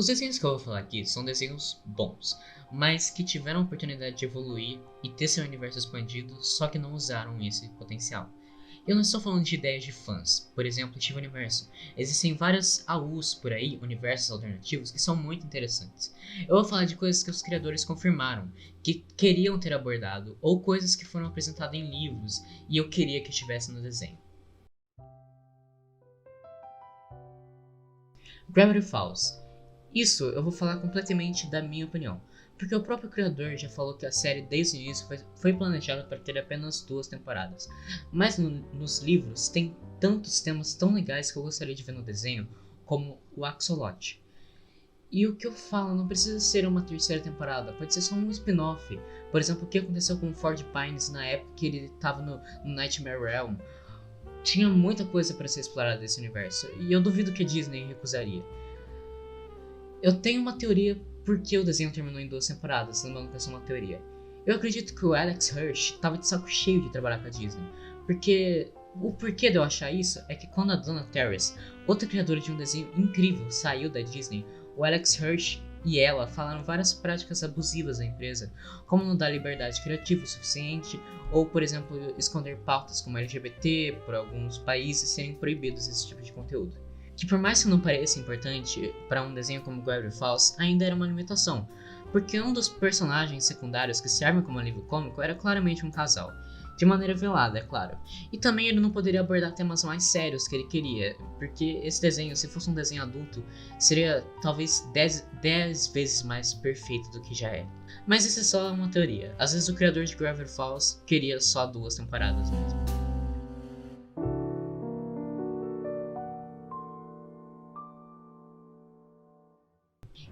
Os desenhos que eu vou falar aqui são desenhos bons, mas que tiveram a oportunidade de evoluir e ter seu universo expandido, só que não usaram esse potencial. Eu não estou falando de ideias de fãs, por exemplo, Steven Universo. Existem vários AUs por aí, universos alternativos, que são muito interessantes. Eu vou falar de coisas que os criadores confirmaram, que queriam ter abordado, ou coisas que foram apresentadas em livros e eu queria que estivesse no desenho. Gravity Falls. Isso eu vou falar completamente da minha opinião, porque o próprio criador já falou que a série desde o início foi planejada para ter apenas 2 temporadas, mas nos livros tem tantos temas tão legais que eu gostaria de ver no desenho, como o Axolotl. E o que eu falo não precisa ser uma terceira temporada, pode ser só um spin-off. Por exemplo, o que aconteceu com o Ford Pines na época que ele estava no Nightmare Realm. Tinha muita coisa para ser explorada desse universo, e eu duvido que a Disney recusaria. Eu tenho uma teoria por que o desenho terminou em 2 temporadas, lembrando que é só uma teoria. Eu acredito que o Alex Hirsch estava de saco cheio de trabalhar com a Disney, porque o porquê de eu achar isso é que quando a Donna Terrace, outra criadora de um desenho incrível, saiu da Disney, o Alex Hirsch e ela falaram várias práticas abusivas da empresa, como não dar liberdade criativa o suficiente, ou, por exemplo, esconder pautas como LGBT por alguns países serem proibidos esse tipo de conteúdo. Que por mais que não pareça importante para um desenho como Gravity Falls, ainda era uma limitação, porque um dos personagens secundários que servem como alívio cômico era claramente um casal, de maneira velada, é claro. E também ele não poderia abordar temas mais sérios que ele queria, porque esse desenho, se fosse um desenho adulto, seria talvez 10 vezes mais perfeito do que já é. Mas isso é só uma teoria, às vezes o criador de Gravity Falls queria só 2 temporadas mesmo.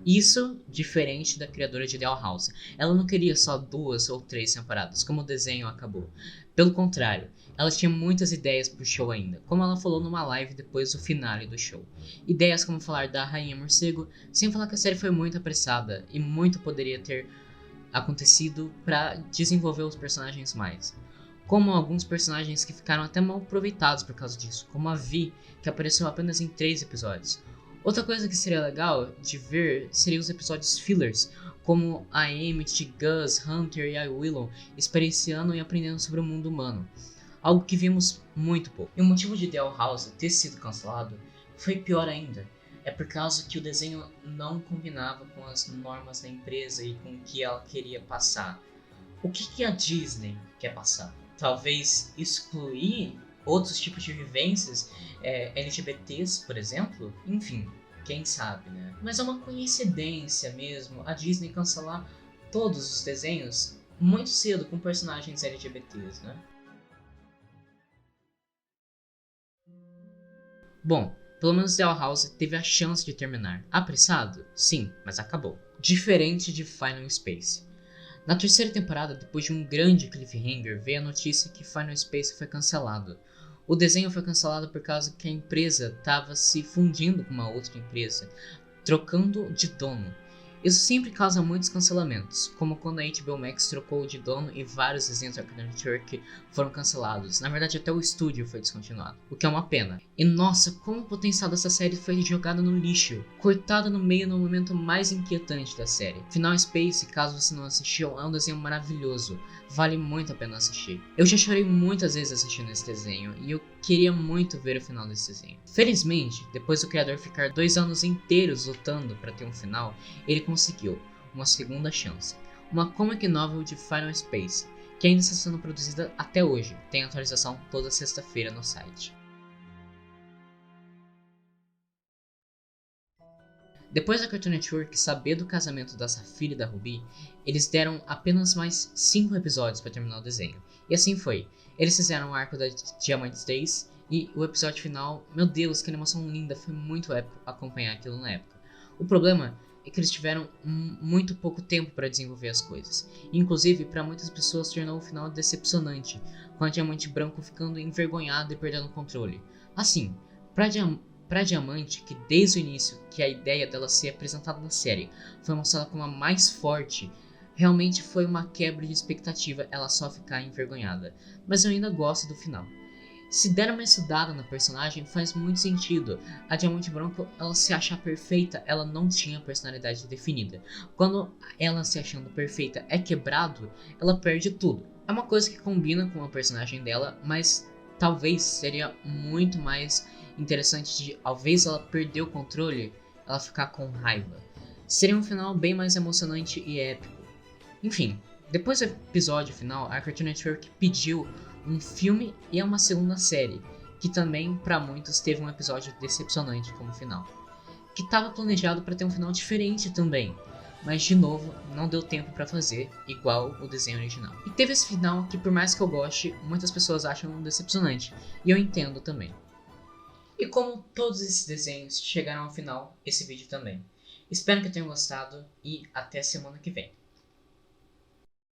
Isso diferente da criadora de Dollhouse. Ela não queria só 2 ou 3 temporadas, como o desenho acabou. Pelo contrário, ela tinha muitas ideias pro show ainda, como ela falou numa live depois do finale do show. Ideias como falar da Rainha Morcego, sem falar que a série foi muito apressada e muito poderia ter acontecido para desenvolver os personagens mais. Como alguns personagens que ficaram até mal aproveitados por causa disso, como a Vi, que apareceu apenas em 3 episódios. Outra coisa que seria legal de ver seria os episódios fillers, como a Emmett, Gus, Hunter e a Willow experienciando e aprendendo sobre o mundo humano, algo que vimos muito pouco. E o motivo de Dollhouse ter sido cancelado foi pior ainda, é por causa que o desenho não combinava com as normas da empresa e com o que ela queria passar. O que a Disney quer passar? Talvez excluir outros tipos de vivências, LGBTs, por exemplo? Enfim, quem sabe, né? Mas é uma coincidência mesmo a Disney cancelar todos os desenhos muito cedo com personagens LGBTs, né? Bom, pelo menos Dollhouse teve a chance de terminar. Apressado? Sim, mas acabou. Diferente de Final Space. Na terceira temporada, depois de um grande cliffhanger, veio a notícia que Final Space foi cancelado. O desenho foi cancelado por causa que a empresa estava se fundindo com uma outra empresa, trocando de dono. Isso sempre causa muitos cancelamentos, como quando a HBO Max trocou de dono e vários desenhos da Cartoon Network foram cancelados. Na verdade, até o estúdio foi descontinuado, o que é uma pena. E nossa, como o potencial dessa série foi jogado no lixo, cortado no meio no momento mais inquietante da série. Final Space, caso você não assistiu, é um desenho maravilhoso. Vale muito a pena assistir. Eu já chorei muitas vezes assistindo esse desenho e eu queria muito ver o final desse desenho. Felizmente, depois do criador ficar 2 anos inteiros lutando para ter um final, ele conseguiu uma segunda chance. Uma comic novel de Final Space, que ainda está sendo produzida até hoje. Tem atualização toda sexta-feira no site. Depois da Cartoon Network saber do casamento da Safira e da Ruby, eles deram apenas mais 5 episódios para terminar o desenho. E assim foi. Eles fizeram o arco da Diamond Days e o episódio final, meu Deus, que animação linda, foi muito épico acompanhar aquilo na época. O problema é que eles tiveram muito pouco tempo para desenvolver as coisas. Inclusive, para muitas pessoas tornou o final decepcionante, com a Diamante Branco ficando envergonhada e perdendo o controle. Assim, para Diamante, que desde o início que a ideia dela ser apresentada na série foi mostrada como a mais forte, realmente foi uma quebra de expectativa ela só ficar envergonhada. Mas eu ainda gosto do final. Se der uma estudada na personagem, faz muito sentido. A Diamante Branco, ela se achar perfeita, ela não tinha personalidade definida. Quando ela se achando perfeita é quebrado, ela perde tudo. É uma coisa que combina com a personagem dela, mas talvez seria muito mais interessante de, ao invés ela perder o controle, ela ficar com raiva. Seria um final bem mais emocionante e épico. Enfim, depois do episódio final, a Cartoon Network pediu um filme e uma segunda série, que também para muitos teve um episódio decepcionante como final, que estava planejado para ter um final diferente também, mas de novo não deu tempo para fazer igual o desenho original. E teve esse final que, por mais que eu goste, muitas pessoas acham decepcionante, e eu entendo também. E como todos esses desenhos chegaram ao final, esse vídeo também. Espero que tenham gostado e até semana que vem.